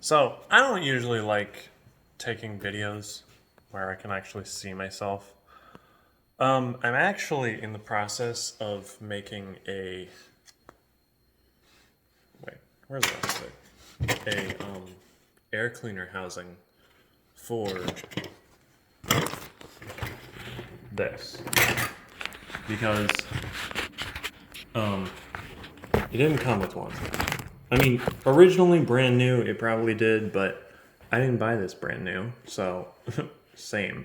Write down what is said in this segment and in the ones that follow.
So, I don't usually like taking videos where I can actually see myself. I'm actually in the process of making a. Wait, where's the rest of it? Air cleaner housing for this. Because, um, it didn't come with one. I mean, originally brand new, it probably did, but I didn't buy this brand new, so same.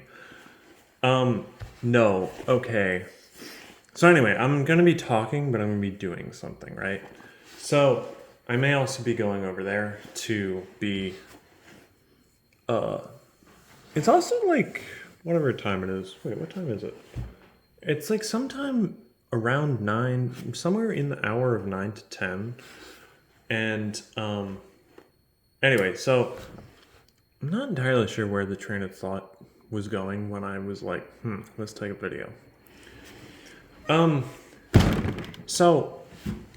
No, okay. So anyway, I'm gonna be talking, but I'm gonna be doing something, right? So I may also be going over there to be. It's also like whatever time it is. Wait, what time is it? It's like sometime around 9, somewhere in the hour of 9 to 10. And anyway, so I'm not entirely sure where the train of thought was going when I was like, let's take a video. So,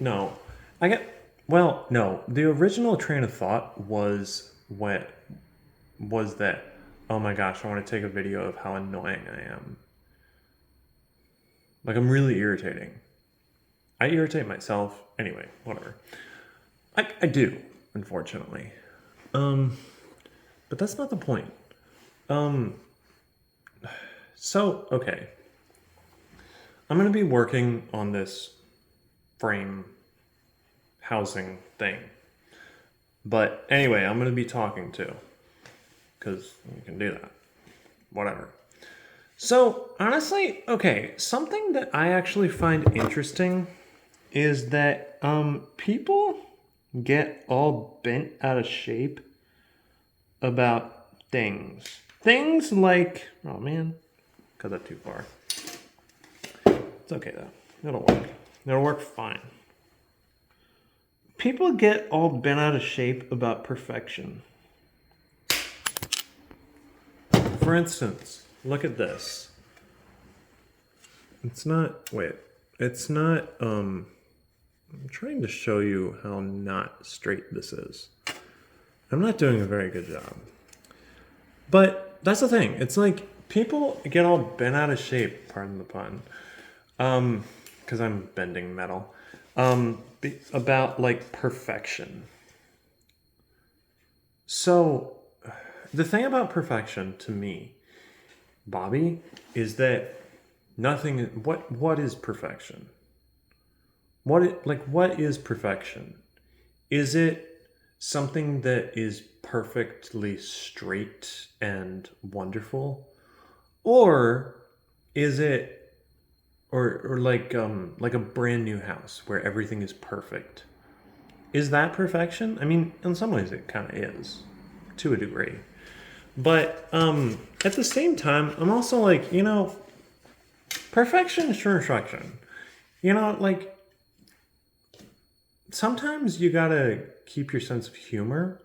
no, I get. Well, no. The original train of thought was that. Oh my gosh, I want to take a video of how annoying I am. Like I'm really irritating. I irritate myself anyway. Whatever. I do, unfortunately. But that's not the point. So okay, I'm gonna be working on this frame housing thing. But anyway, I'm going to be talking too, because you can do that. Whatever. So, honestly, okay, something that I actually find interesting is that people get all bent out of shape about things. Things like, oh man, cut that too far. It's okay though. It'll work. It'll work fine. People get all bent out of shape about perfection. For instance, look at this. It's not, wait, it's not, I'm trying to show you how not straight this is. I'm not doing a very good job. But that's the thing. It's like people get all bent out of shape, pardon the pun, because I'm bending metal, about like perfection. So the thing about perfection to me, Bobby, is that nothing. What is perfection? What is perfection? Is it something that is perfectly straight and wonderful, or is it or like a brand new house where everything is perfect? Is that perfection? I mean, in some ways it kind of is, to a degree. But at the same time, I'm also like, perfection is perfection. Like sometimes you gotta keep your sense of humor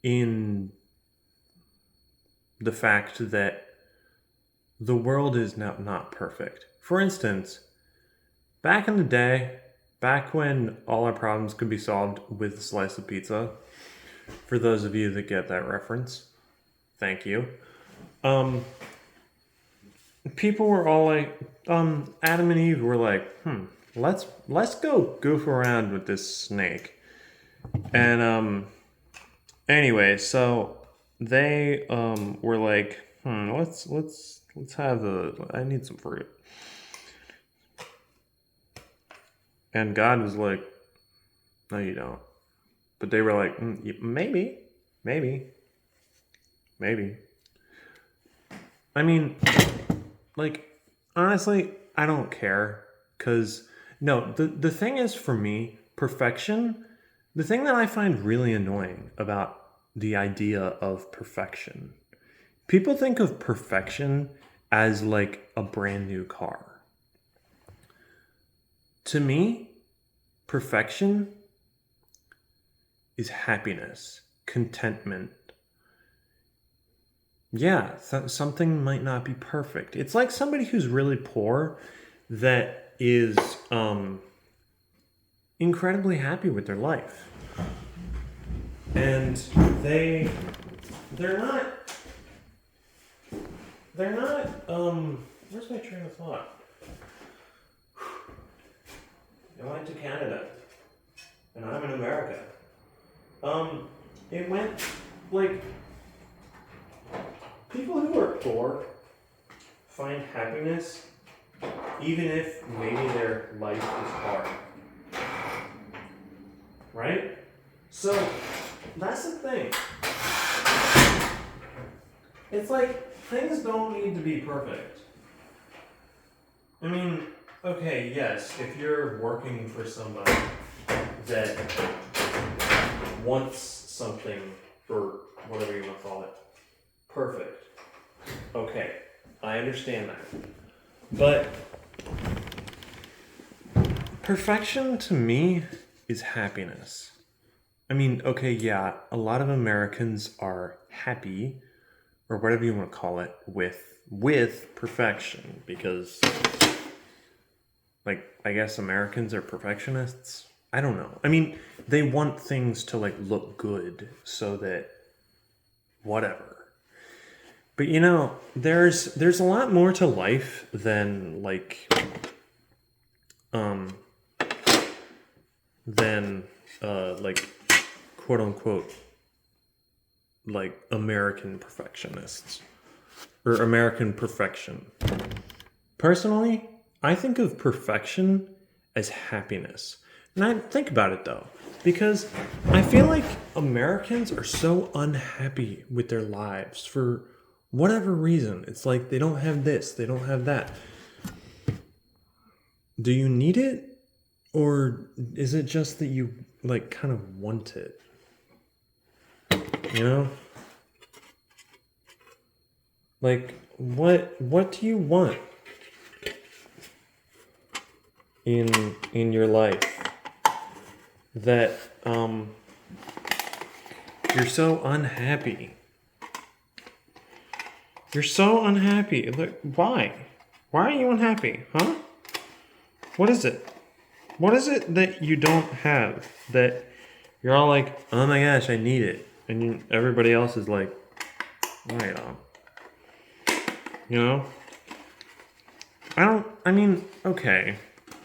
in the fact that the world is not perfect. For instance, back in the day, back when all our problems could be solved with a slice of pizza, for those of you that get that reference, thank you. Um, People were all like, Adam and Eve were like, let's go goof around with this snake. And anyway, so they were like, let's have I need some fruit. And God was like, no, you don't. But they were like, maybe, maybe, maybe. I mean, like, honestly, I don't care. Because, no, the thing is for me, perfection, the thing that I find really annoying about the idea of perfection, people think of perfection as like a brand new car. To me, perfection is happiness, contentment. Yeah, something might not be perfect. It's like somebody who's really poor that is incredibly happy with their life. and they're not, where's my train of thought? I went to Canada, and I'm in America. It went, like, people who are poor find happiness even if maybe their life is hard. Right? So, that's the thing. It's like, things don't need to be perfect. I mean, okay, yes, if you're working for somebody that wants something, or whatever you want to call it, perfect. Okay, I understand that. But perfection to me is happiness. I mean, okay, yeah, a lot of Americans are happy, or whatever you want to call it, with perfection, because, like, I guess Americans are perfectionists. I don't know. I mean, they want things to, like, look good so that whatever. But you know, there's a lot more to life than like quote unquote like American perfectionists or American perfection. Personally, I think of perfection as happiness. And I think about it though, because I feel like Americans are so unhappy with their lives for whatever reason. It's like they don't have this, they don't have that. Do you need it? Or is it just that you like kind of want it? You know? Like what do you want in your life that you're so unhappy? You're so unhappy. Look, why? Why are you unhappy? Huh? What is it? What is it that you don't have that you're all like, oh my gosh, I need it, and everybody else is like, right on. You know? I mean, okay.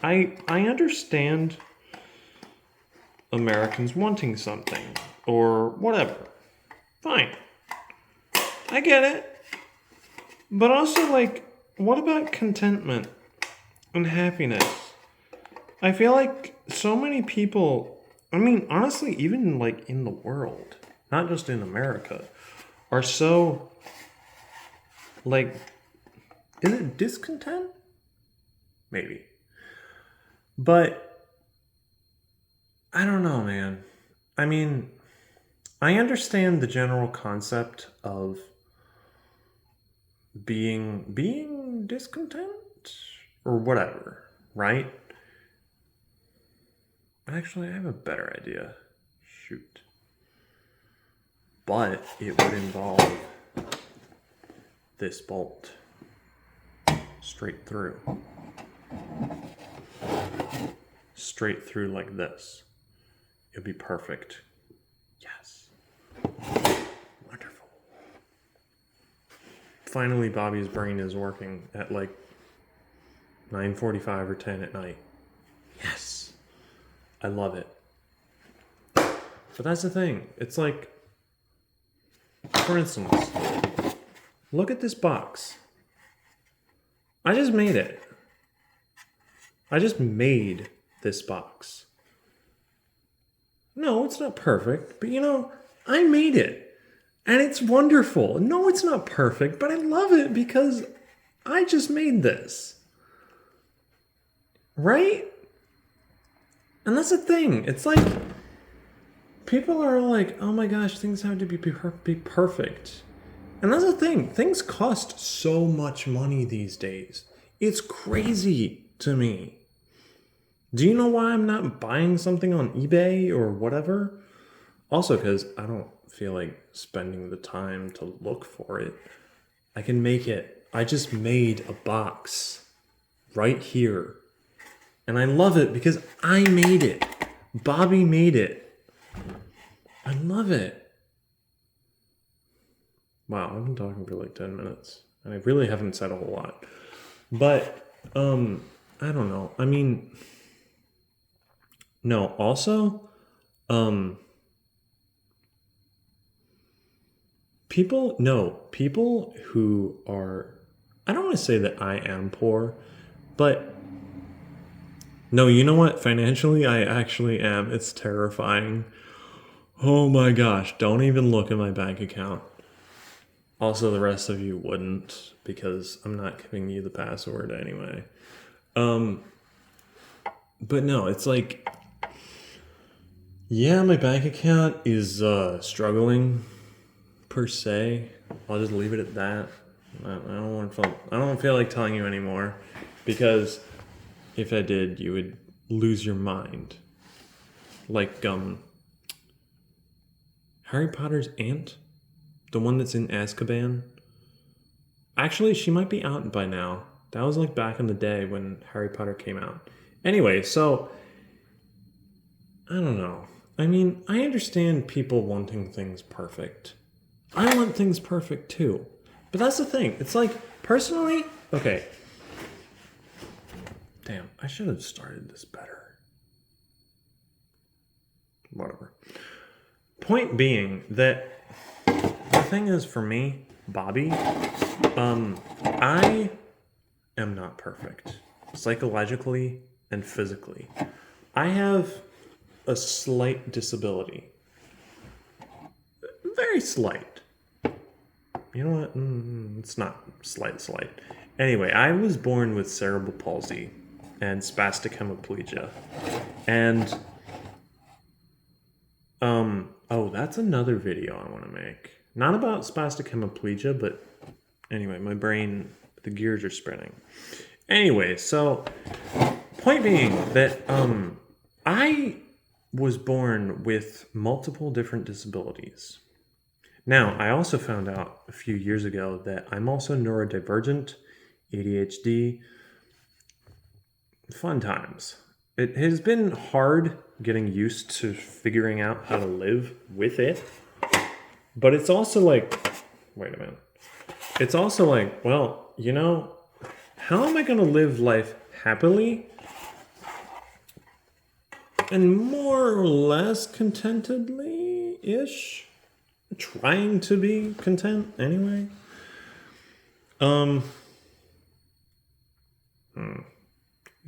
I understand Americans wanting something or whatever. Fine. I get it. But also, like, what about contentment and happiness? I feel like so many people, I mean, honestly, even like in the world, not just in America, are so, like, is it discontent? Maybe. But, I don't know, man. I mean, I understand the general concept of being discontent or whatever, right? Actually, I have a better idea. Shoot. But it would involve this bolt straight through. Straight through like this. It'd be perfect. Yes. Wonderful. Finally, Bobby's brain is working at like 9:45 or 10 at night. Yes. I love it. But that's the thing. It's like, for instance, look at this box. I just made it. I just made this box. No, it's not perfect, but you know, I made it. And it's wonderful. No, it's not perfect, but I love it because I just made this. Right? And that's the thing. It's like, people are like, oh my gosh, things have to be perfect. And that's the thing. Things cost so much money these days. It's crazy to me. Do you know why I'm not buying something on eBay or whatever? Also, because I don't feel like spending the time to look for it. I can make it. I just made a box right here. And I love it because I made it. Bobby made it. I love it. Wow, I've been talking for like 10 minutes. And I really haven't said a whole lot. But, I don't know. I mean, no, also, people who are, I don't want to say that I am poor, but no, you know what? Financially, I actually am. It's terrifying. Oh my gosh, don't even look at my bank account. Also, the rest of you wouldn't, because I'm not giving you the password anyway. But no, it's like, yeah, my bank account is struggling per se. I'll just leave it at that. I don't feel like telling you anymore, because if I did, you would lose your mind. Like Harry Potter's aunt, the one that's in Azkaban. Actually, she might be out by now. That was like back in the day when Harry Potter came out. Anyway, so I don't know. I mean, I understand people wanting things perfect. I want things perfect too. But that's the thing. It's like, personally, okay. Damn, I should have started this better. Whatever. Point being that the thing is, for me, Bobby, I am not perfect. Psychologically and physically. I have a slight disability. Very slight. You know what? It's not slight. Anyway, I was born with cerebral palsy and spastic hemiplegia. And, oh, that's another video I want to make. Not about spastic hemiplegia, but anyway, my brain, the gears are spinning. Anyway, so, point being that, I was born with multiple different disabilities. Now, I also found out a few years ago that I'm also neurodivergent, ADHD. Fun times. It has been hard getting used to figuring out how to live with it. But it's also like, wait a minute. It's also like, well, you know, how am I going to live life happily and more or less contentedly-ish? Trying to be content anyway. I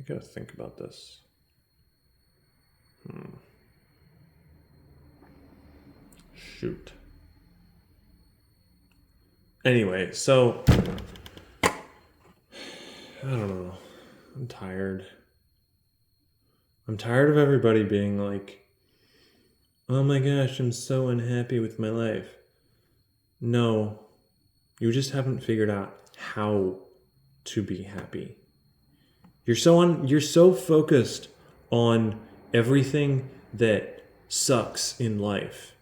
gotta think about this. Shoot. Anyway, so I don't know. I'm tired. I'm tired of everybody being like, oh my gosh, I'm so unhappy with my life. No, you just haven't figured out how to be happy. You're so focused on everything that sucks in life.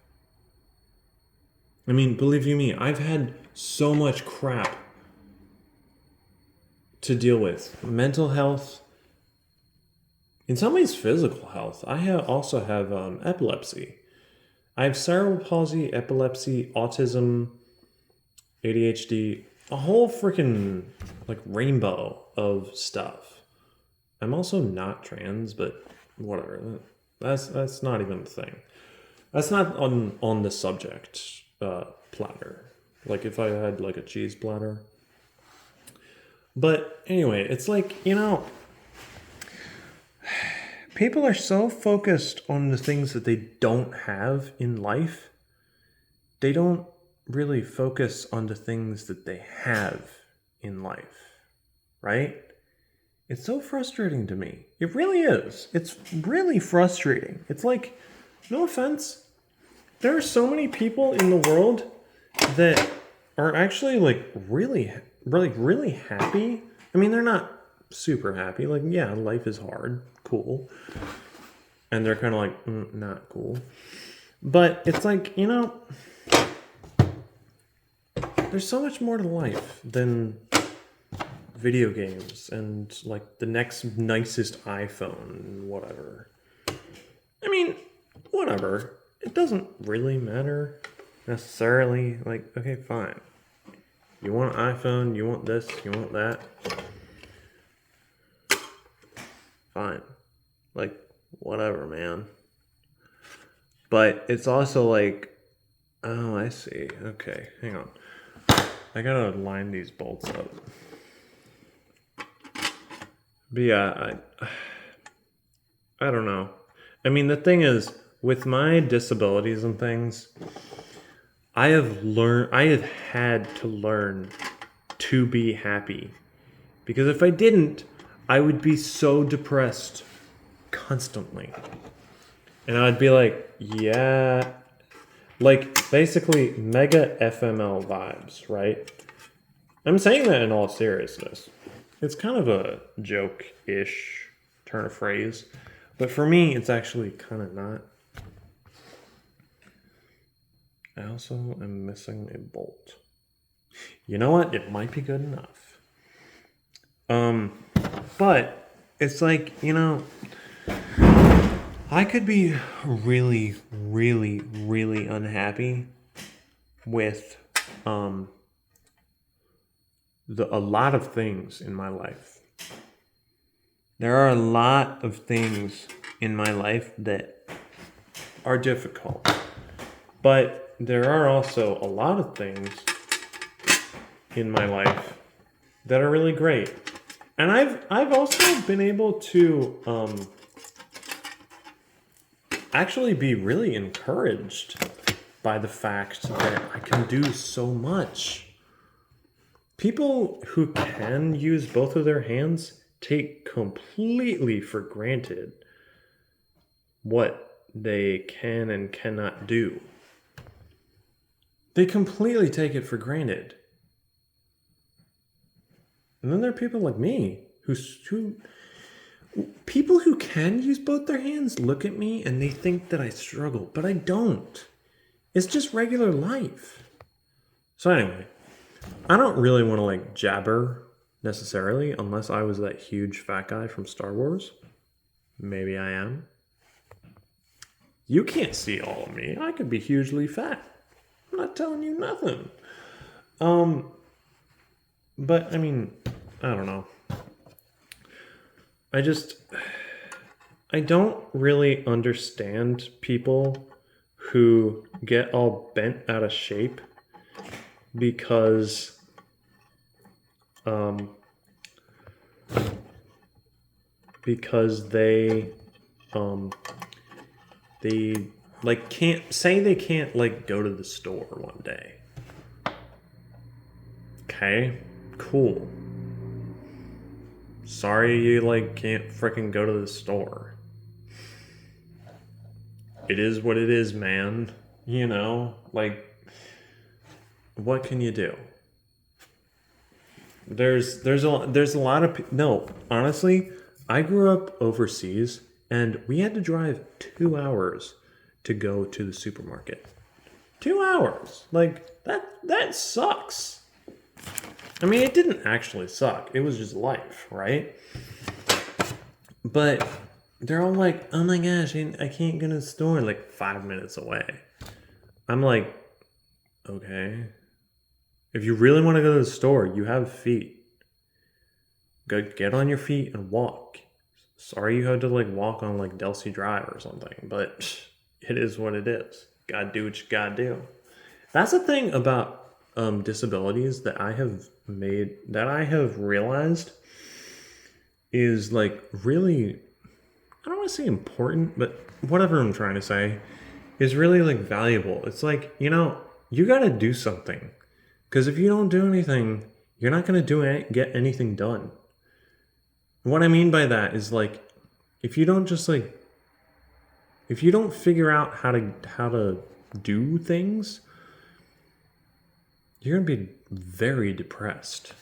I mean, believe you me, I've had so much crap to deal with. Mental health, in some ways physical health. I also have epilepsy. I have cerebral palsy, epilepsy, autism, ADHD, a whole freaking like rainbow of stuff. I'm also not trans, but whatever. That's not even a thing. That's not on the subject platter. Like if I had like a cheese platter. But anyway, it's like, you know, people are so focused on the things that they don't have in life. They don't really focus on the things that they have in life, right? It's so frustrating to me. It really is. It's really frustrating. It's like, no offense, there are so many people in the world that are actually like really happy. I mean, they're not super happy. Like, yeah, life is hard, cool. And they're kind of like, not cool. But it's like, you know, there's so much more to life than video games and like the next nicest iPhone, whatever. I mean, whatever. it doesn't really matter necessarily. Like, okay, fine. You want an iPhone, you want this, you want that. Fine. Like, whatever, man. But it's also like, oh, I see. Okay, hang on. I gotta line these bolts up. But yeah, I don't know. I mean, the thing is, with my disabilities and things, I have had to learn to be happy. Because if I didn't, I would be so depressed constantly. And I'd be like, yeah, like basically mega FML vibes, right? I'm saying that in all seriousness. It's kind of a joke-ish turn of phrase. But for me, it's actually kind of not. I also am missing a bolt. You know what? It might be good enough. But it's like, you know, I could be really, really, really unhappy with a lot of things in my life. There are a lot of things in my life that are difficult. But there are also a lot of things in my life that are really great. And I've also been able to actually be really encouraged by the fact that I can do so much. People who can use both of their hands take completely for granted what they can and cannot do. They completely take it for granted. And then there are people like me who people who can use both their hands look at me and they think that I struggle, but I don't. It's just regular life. So anyway, I don't really want to like jabber necessarily unless I was that huge fat guy from Star Wars. Maybe I am. You can't see all of me. I could be hugely fat. I'm not telling you nothing. But I mean, I don't know. I don't really understand people who get all bent out of shape because they like they can't like go to the store one day. Okay, cool. Sorry you like can't freaking go to the store. It is what it is, man. You know, like what can you do? There's a lot of no, honestly, I grew up overseas and we had to drive 2 hours to go to the supermarket. 2 hours. Like that sucks. I mean, it didn't actually suck. It was just life, right? But they're all like, oh my gosh, I can't go to the store like 5 minutes away. I'm like, okay. If you really want to go to the store, you have feet. Go get on your feet and walk. Sorry you had to like walk on like Delsey Drive or something, but it is what it is. Gotta do what you gotta do. That's the thing about disabilities that I have realized is like really, I don't want to say important, but whatever I'm trying to say is really like valuable. It's like, you know, you got to do something because if you don't do anything, you're not going to get anything done. What I mean by that is like, if you don't figure out how to do things, you're going to be very depressed.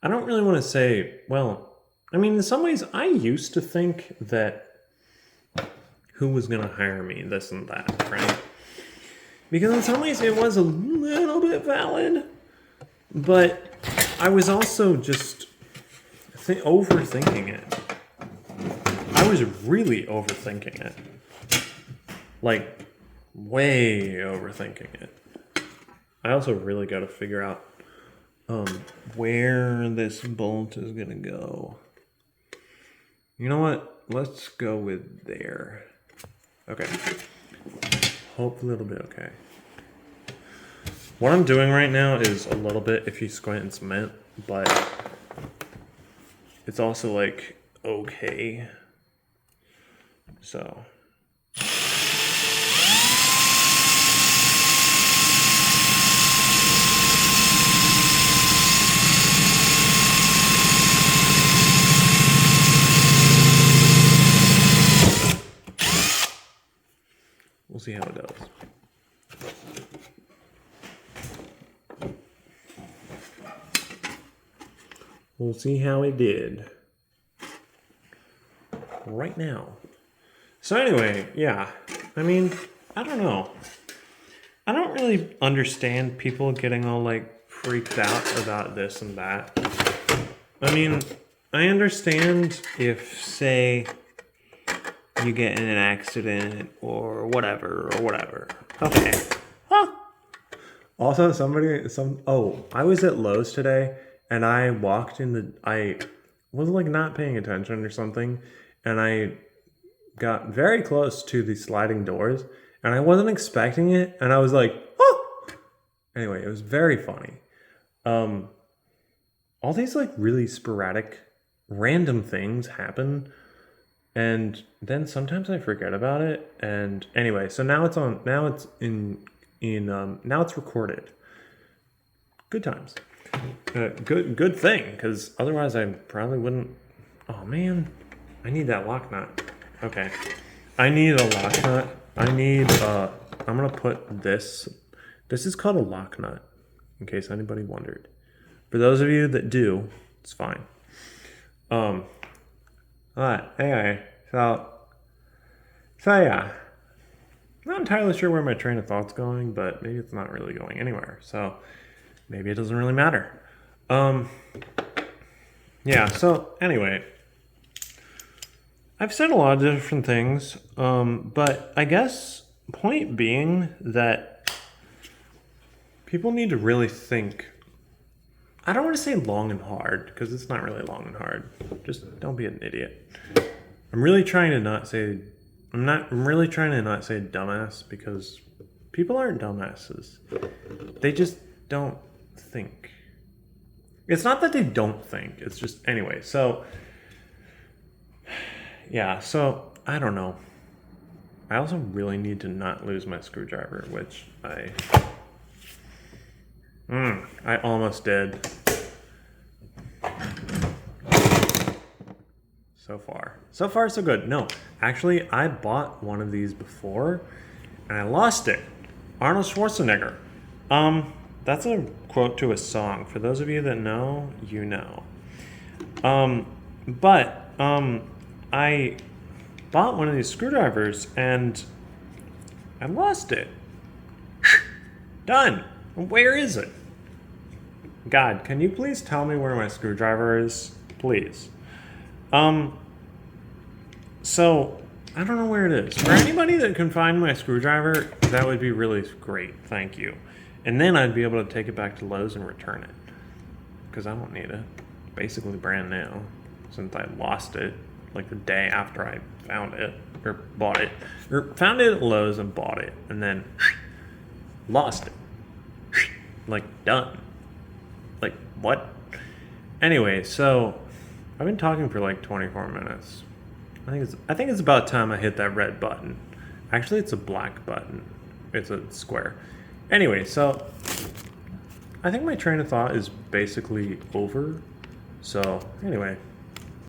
I don't really want to say, well, I mean, in some ways, I used to think that who was going to hire me, this and that, right? Because in some ways, it was a little bit valid, but I was also just overthinking it. I was really overthinking it. Like, way overthinking it. I also really got to figure out where this bolt is gonna go. You know what? Let's go with there. Okay. Hopefully it'll be okay. What I'm doing right now is a little bit if you squint in cement, but it's also like okay. So we'll see how it does. We'll see how it did. Right now. So anyway, yeah. I mean, I don't know. I don't really understand people getting all like freaked out about this and that. I mean, I understand if, say, you get in an accident or whatever. Okay. Huh. Also, I was at Lowe's today and I walked I was like not paying attention or something, and I got very close to the sliding doors and I wasn't expecting it, and I was like, oh! Anyway, it was very funny. All these like really sporadic, random things happen, and then sometimes I forget about it. And anyway, so now it's on. Now it's now it's recorded. Good times. Good thing, because otherwise I probably wouldn't. Oh man, I need that lock nut. Okay, I need a lock nut. I'm gonna put this. This is called a lock nut, in case anybody wondered. For those of you that do, it's fine. Alright, anyway, so yeah. I'm not entirely sure where my train of thought's going, but maybe it's not really going anywhere. So maybe it doesn't really matter. Yeah, so anyway, I've said a lot of different things, but I guess point being that people need to really think. I don't want to say long and hard, because it's not really long and hard. Just don't be an idiot. I'm really trying to not say dumbass, because people aren't dumbasses. They just don't think. It's not that they don't think. It's just, anyway, so yeah, so I don't know. I also really need to not lose my screwdriver, which I almost did. So far so good. No, actually, I bought one of these before and I lost it. Arnold Schwarzenegger. That's a quote to a song. For those of you that know, you know. I bought one of these screwdrivers and I lost it. Done. Where is it? God, can you please tell me where my screwdriver is? Please. So I don't know where it is. For anybody that can find my screwdriver, that would be really great. Thank you. And then I'd be able to take it back to Lowe's and return it, because I don't need it. Basically brand new, since I lost it like the day after I found it or bought it, or found it at Lowe's and bought it, and then lost it. Like done. Like what? Anyway, so I've been talking for like 24 minutes. I think it's about time I hit that red button. Actually, it's a black button. It's a square. Anyway, so I think my train of thought is basically over. So anyway,